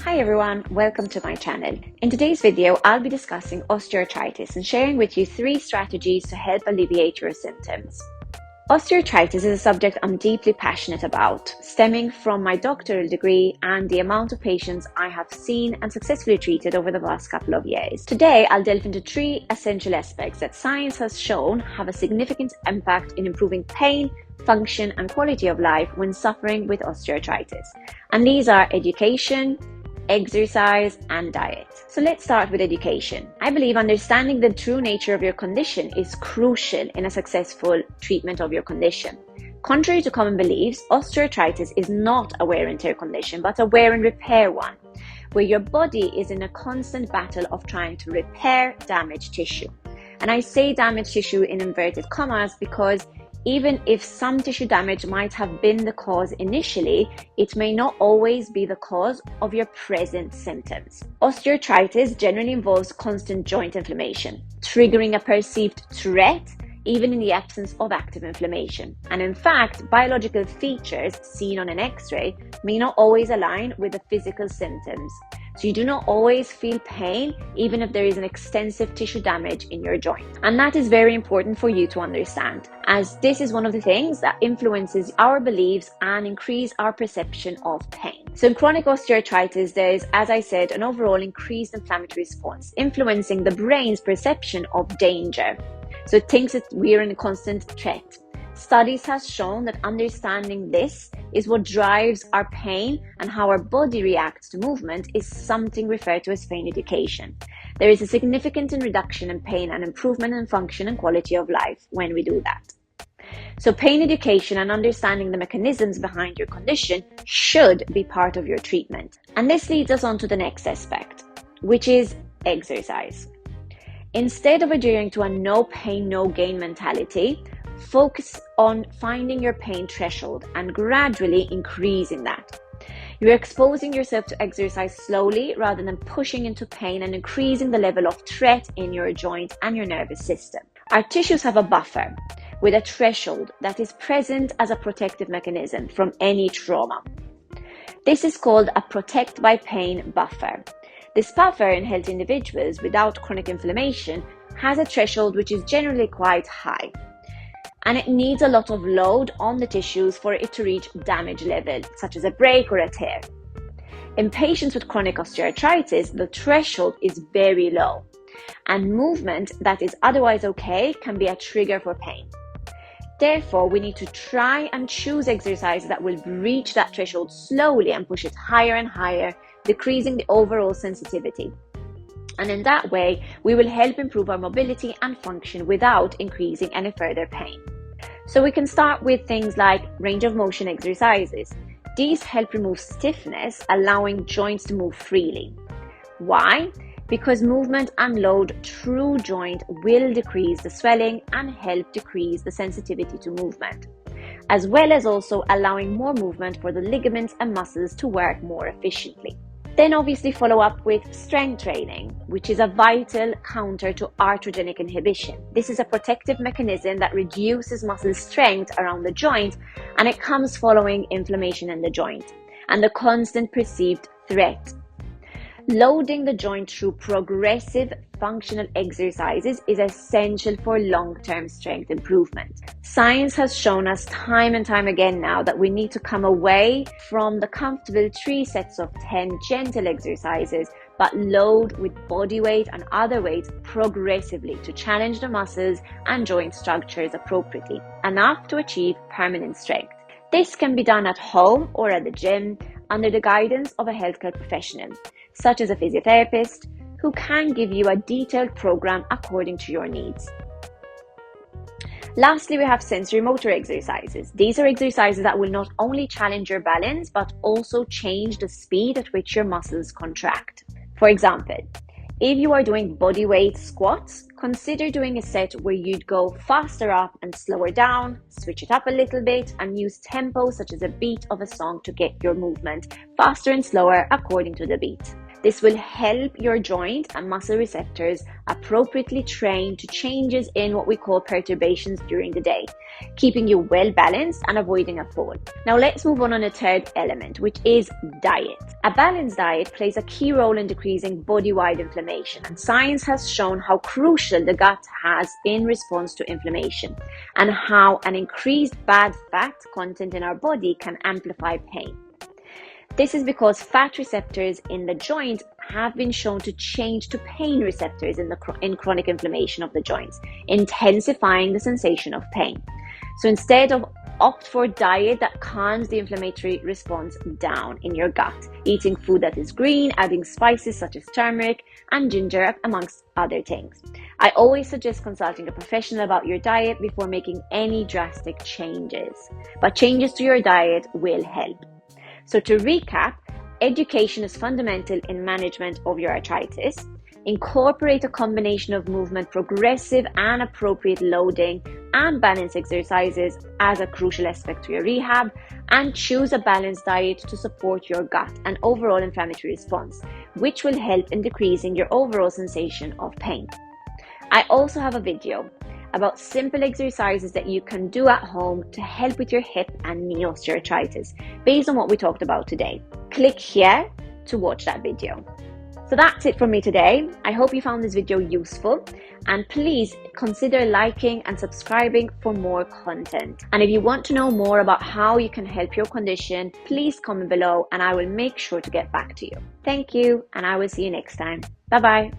Hi everyone, welcome to my channel. In today's video, I'll be discussing osteoarthritis and sharing with you 3 strategies to help alleviate your symptoms. Osteoarthritis is a subject I'm deeply passionate about, stemming from my doctoral degree and the amount of patients I have seen and successfully treated over the past couple of years. Today, I'll delve into 3 essential aspects that science has shown have a significant impact in improving pain, function, and quality of life when suffering with osteoarthritis. And these are education, exercise, and diet. So let's start with education. I believe understanding the true nature of your condition is crucial in a successful treatment of your condition. Contrary to common beliefs, osteoarthritis is not a wear and tear condition, but a wear and repair one, where your body is in a constant battle of trying to repair damaged tissue. And I say damaged tissue in inverted commas because even if some tissue damage might have been the cause initially, it may not always be the cause of your present symptoms. Osteoarthritis generally involves constant joint inflammation, triggering a perceived threat even in the absence of active inflammation. And in fact, biological features seen on an X-ray may not always align with the physical symptoms. So you do not always feel pain, even if there is an extensive tissue damage in your joint. And that is very important for you to understand, as this is one of the things that influences our beliefs and increase our perception of pain. So in chronic osteoarthritis, there is, as I said, an overall increased inflammatory response, influencing the brain's perception of danger. So it thinks that we are in a constant threat. Studies have shown that understanding this is what drives our pain, and how our body reacts to movement is something referred to as pain education. There is a significant reduction in pain and improvement in function and quality of life when we do that. So pain education and understanding the mechanisms behind your condition should be part of your treatment. And this leads us on to the next aspect, which is exercise. Instead of adhering to a no pain, no gain mentality, focus on finding your pain threshold and gradually increasing that. You're exposing yourself to exercise slowly rather than pushing into pain and increasing the level of threat in your joint and your nervous system. Our tissues have a buffer with a threshold that is present as a protective mechanism from any trauma. This is called a protect by pain buffer. This buffer in healthy individuals without chronic inflammation has a threshold which is generally quite high, and it needs a lot of load on the tissues for it to reach damage level, such as a break or a tear. In patients with chronic osteoarthritis, the threshold is very low, and movement that is otherwise okay can be a trigger for pain. Therefore, we need to try and choose exercises that will reach that threshold slowly and push it higher and higher, decreasing the overall sensitivity. And in that way, we will help improve our mobility and function without increasing any further pain. So we can start with things like range of motion exercises. These help remove stiffness, allowing joints to move freely. Why? Because movement and load through joint will decrease the swelling and help decrease the sensitivity to movement, as well as also allowing more movement for the ligaments and muscles to work more efficiently. Then obviously follow up with strength training, which is a vital counter to arthrogenic inhibition. This is a protective mechanism that reduces muscle strength around the joint, and it comes following inflammation in the joint and the constant perceived threat. Loading the joint through progressive functional exercises is essential for long-term strength improvement. Science has shown us time and time again now that we need to come away from the comfortable 3 sets of 10 gentle exercises, but load with body weight and other weights progressively to challenge the muscles and joint structures appropriately, enough to achieve permanent strength. This can be done at home or at the gym under the guidance of a healthcare professional, such as a physiotherapist, who can give you a detailed program according to your needs. Lastly, we have sensory motor exercises. These are exercises that will not only challenge your balance, but also change the speed at which your muscles contract. For example, if you are doing body weight squats, consider doing a set where you'd go faster up and slower down, switch it up a little bit, and use tempo such as a beat of a song to get your movement faster and slower according to the beat. This will help your joint and muscle receptors appropriately train to changes in what we call perturbations during the day, keeping you well balanced and avoiding a fall. Now let's move on a third element, which is diet. A balanced diet plays a key role in decreasing body-wide inflammation, and science has shown how crucial the gut has in response to inflammation, and how an increased bad fat content in our body can amplify pain. This is because fat receptors in the joint have been shown to change to pain receptors in chronic inflammation of the joints, intensifying the sensation of pain. So instead of opt for a diet that calms the inflammatory response down in your gut, eating food that is green, adding spices such as turmeric and ginger, amongst other things. I always suggest consulting a professional about your diet before making any drastic changes, but changes to your diet will help. So to recap, education is fundamental in management of your arthritis. Incorporate a combination of movement, progressive and appropriate loading, and balance exercises as a crucial aspect to your rehab, and choose a balanced diet to support your gut and overall inflammatory response, which will help in decreasing your overall sensation of pain. I also have a video about simple exercises that you can do at home to help with your hip and knee osteoarthritis based on what we talked about today. Click here to watch that video. So that's it from me today. I hope you found this video useful, and please consider liking and subscribing for more content. And if you want to know more about how you can help your condition, please comment below and I will make sure to get back to you. Thank you, and I will see you next time. Bye bye.